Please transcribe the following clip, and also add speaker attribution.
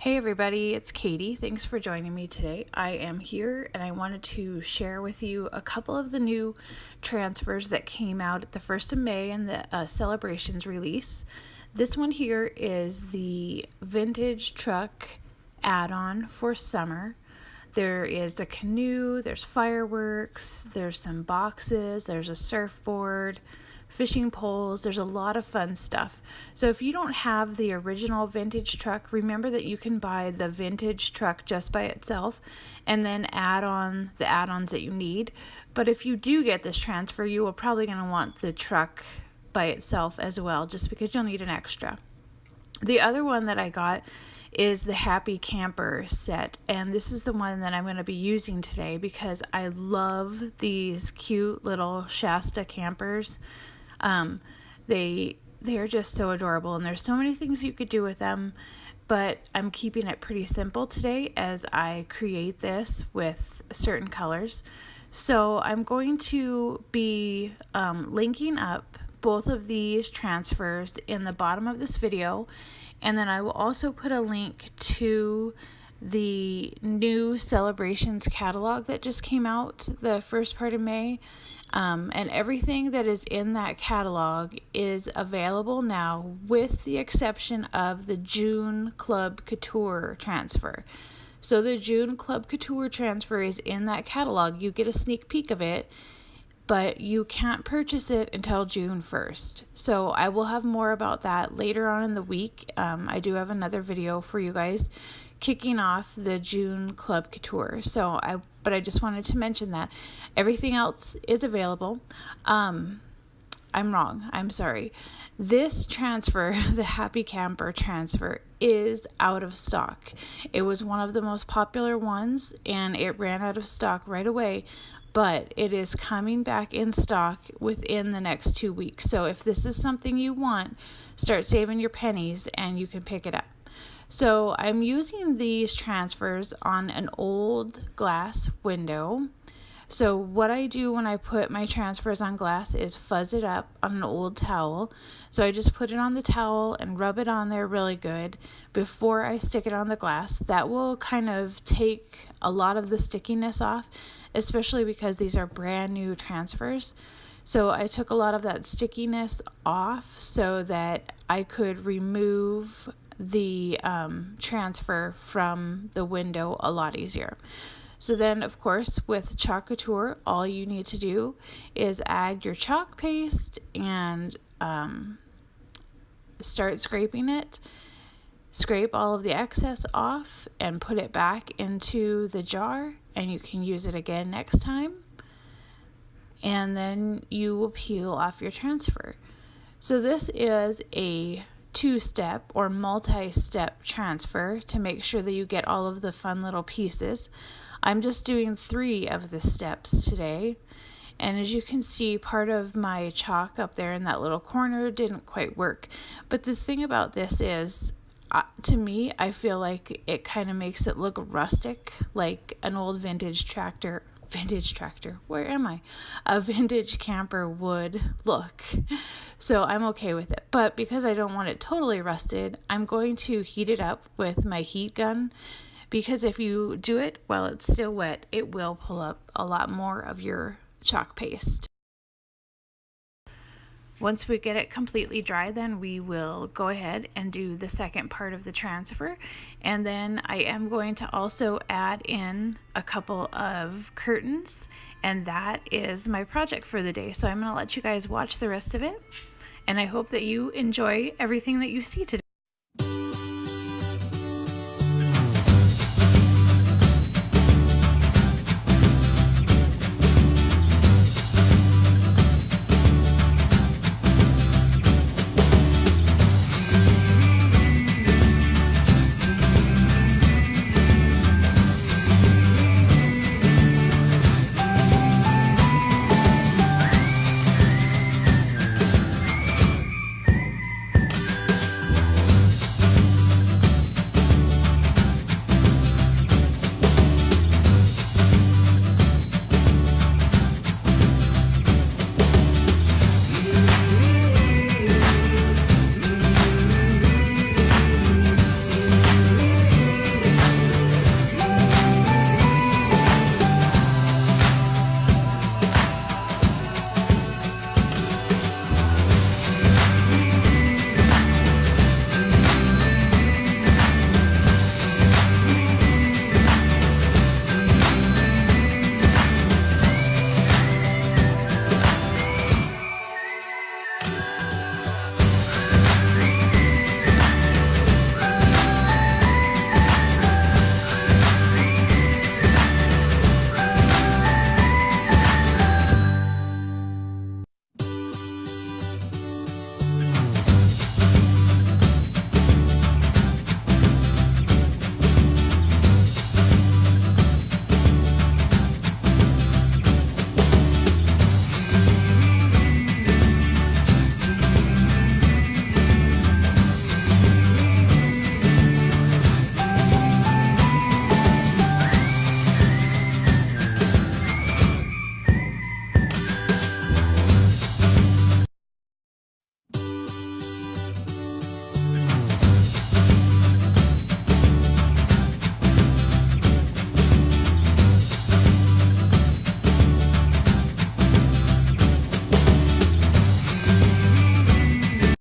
Speaker 1: Hey everybody, it's Katie. Thanks for joining me today. I am here and I wanted to share with you a couple of the new transfers that came out at the 1st of May and the Celebrations release. This one here is the vintage truck add-on for summer. There is the canoe, there's fireworks, there's some boxes, there's a surfboard, fishing poles. There's a lot of fun stuff. So if you don't have the original vintage truck, remember that you can buy the vintage truck just by itself and then add on the add-ons that you need. But if you do get this transfer, you are probably going to want the truck by itself as well, just because you'll need an extra. The other one that I got is the Happy Camper set, and this is the one that I'm going to be using today because I love these cute little Shasta campers. They are just so adorable, and there's so many things you could do with them, but I'm keeping it pretty simple today as I create this with certain colors. So I'm going to be linking up both of these transfers in the bottom of this video, and then I will also put a link to the new Celebrations catalog that just came out the first part of May. And everything that is in that catalog is available now, with the exception of the June Club Couture transfer. So the June Club Couture transfer is in that catalog. You get a sneak peek of it, but you can't purchase it until June 1st. So I will have more about that later on in the week. I do have another video for you guys kicking off the June Club Couture. But I just wanted to mention that everything else is available. I'm wrong. I'm sorry. This transfer, the Happy Camper transfer, is out of stock. It was one of the most popular ones and it ran out of stock right away, but it is coming back in stock within the next 2 weeks. So if this is something you want, start saving your pennies and you can pick it up. So I'm using these transfers on an old glass window. So what I do when I put my transfers on glass is fuzz it up on an old towel. So I just put it on the towel and rub it on there really good before I stick it on the glass. That will kind of take a lot of the stickiness off, especially because these are brand new transfers. So I took a lot of that stickiness off so that I could remove the transfer from the window a lot easier. So then, of course, with Chalk Couture, all you need to do is add your chalk paste and start scraping it. Scrape all of the excess off and put it back into the jar, and you can use it again next time. And then you will peel off your transfer. So this is a two-step or multi-step transfer to make sure that you get all of the fun little pieces. I'm just doing 3 of the steps today, and as you can see, part of my chalk up there in that little corner didn't quite work. But the thing about this is, to me, I feel like it kind of makes it look rustic, like an old vintage tractor, where am I? A vintage camper would look. So I'm okay with it. But because I don't want it totally rusted, I'm going to heat it up with my heat gun, because if you do it while it's still wet, it will pull up a lot more of your chalk paste. Once we get it completely dry, then we will go ahead and do the second part of the transfer. And then I am going to also add in a couple of curtains, and that is my project for the day. So I'm going to let you guys watch the rest of it, and I hope that you enjoy everything that you see today.